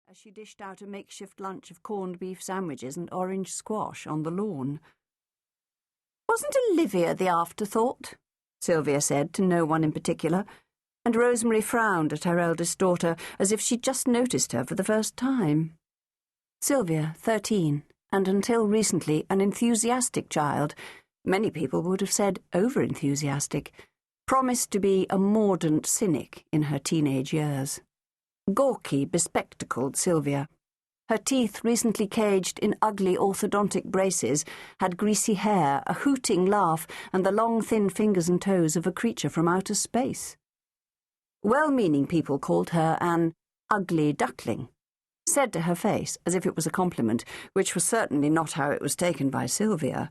as she dished out a makeshift lunch of corned beef sandwiches and orange squash on the lawn. "Wasn't Olivia the afterthought?" Sylvia said to no one in particular, and Rosemary frowned at her eldest daughter as if she'd just noticed her for the first time. Sylvia, 13, and until recently an enthusiastic child, many people would have said over-enthusiastic, promised to be a mordant cynic in her teenage years. Gawky, bespectacled Sylvia. Her teeth, recently caged in ugly orthodontic braces, had greasy hair, a hooting laugh, and the long, thin fingers and toes of a creature from outer space. Well-meaning people called her an ugly duckling, said to her face as if it was a compliment, which was certainly not how it was taken by Sylvia.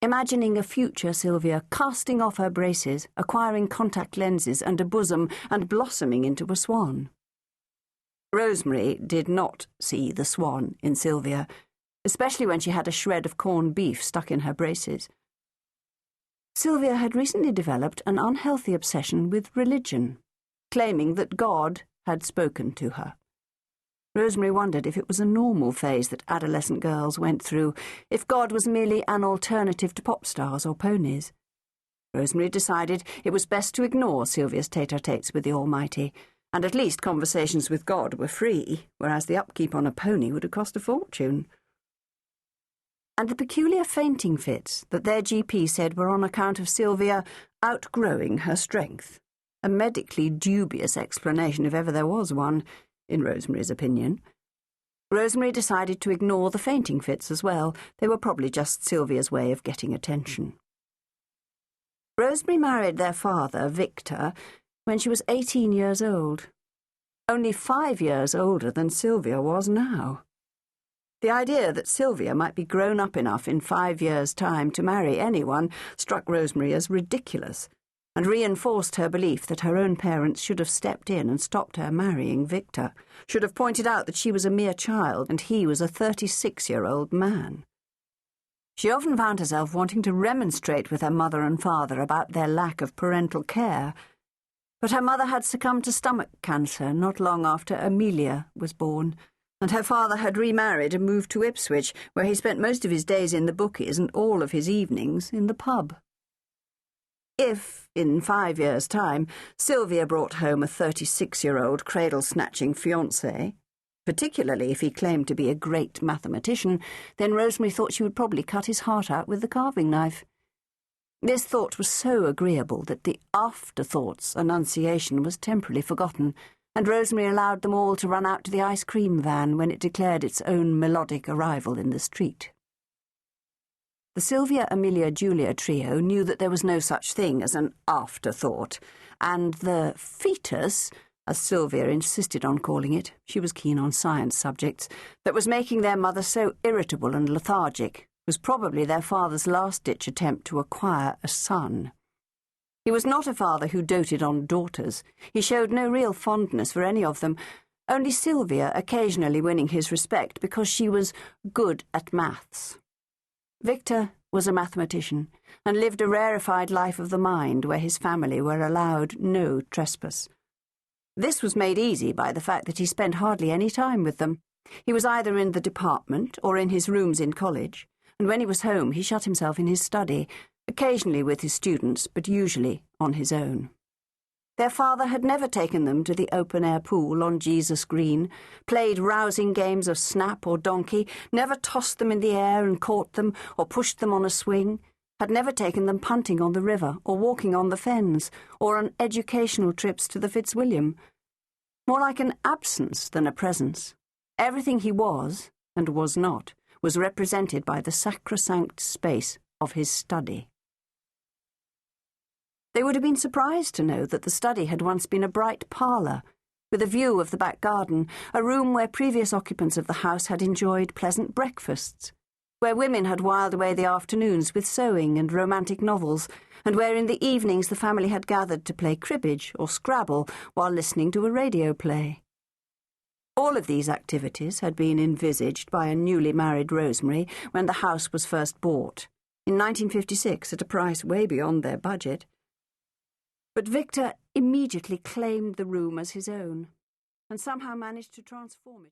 Imagining a future Sylvia casting off her braces, acquiring contact lenses and a bosom, and blossoming into a swan. Rosemary did not see the swan in Sylvia, especially when she had a shred of corned beef stuck in her braces. Sylvia had recently developed an unhealthy obsession with religion, claiming that God had spoken to her. Rosemary wondered if it was a normal phase that adolescent girls went through, if God was merely an alternative to pop stars or ponies. Rosemary decided it was best to ignore Sylvia's tete-a-tetes with the Almighty, and at least conversations with God were free, whereas the upkeep on a pony would have cost a fortune. And the peculiar fainting fits that their GP said were on account of Sylvia outgrowing her strength, a medically dubious explanation if ever there was one, in Rosemary's opinion. Rosemary decided to ignore the fainting fits as well. They were probably just Sylvia's way of getting attention. Rosemary married their father, Victor, when she was 18 years old, only 5 years older than Sylvia was now. The idea that Sylvia might be grown up enough in 5 years' time to marry anyone struck Rosemary as ridiculous, and reinforced her belief that her own parents should have stepped in and stopped her marrying Victor, should have pointed out that she was a mere child and he was a 36-year-old man. She often found herself wanting to remonstrate with her mother and father about their lack of parental care, but her mother had succumbed to stomach cancer not long after Amelia was born, and her father had remarried and moved to Ipswich, where he spent most of his days in the bookies and all of his evenings in the pub. If, in 5 years' time, Sylvia brought home a 36-year-old cradle-snatching fiancé, particularly if he claimed to be a great mathematician, then Rosemary thought she would probably cut his heart out with the carving knife. This thought was so agreeable that the afterthought's enunciation was temporarily forgotten, and Rosemary allowed them all to run out to the ice cream van when it declared its own melodic arrival in the street. The Sylvia-Amelia-Julia trio knew that there was no such thing as an afterthought, and the fetus, as Sylvia insisted on calling it, she was keen on science subjects, that was making their mother so irritable and lethargic, was probably their father's last-ditch attempt to acquire a son. He was not a father who doted on daughters. He showed no real fondness for any of them, only Sylvia occasionally winning his respect because she was good at maths. Victor was a mathematician and lived a rarefied life of the mind where his family were allowed no trespass. This was made easy by the fact that he spent hardly any time with them. He was either in the department or in his rooms in college, and when he was home he shut himself in his study, occasionally with his students, but usually on his own. Their father had never taken them to the open-air pool on Jesus Green, played rousing games of snap or donkey, never tossed them in the air and caught them, or pushed them on a swing, had never taken them punting on the river, or walking on the fens, or on educational trips to the Fitzwilliam. More like an absence than a presence. Everything he was, and was not, was represented by the sacrosanct space of his study. They would have been surprised to know that the study had once been a bright parlour, with a view of the back garden, a room where previous occupants of the house had enjoyed pleasant breakfasts, where women had whiled away the afternoons with sewing and romantic novels, and where in the evenings the family had gathered to play cribbage or Scrabble while listening to a radio play. All of these activities had been envisaged by a newly married Rosemary when the house was first bought, in 1956 at a price way beyond their budget. But Victor immediately claimed the room as his own, and somehow managed to transform it.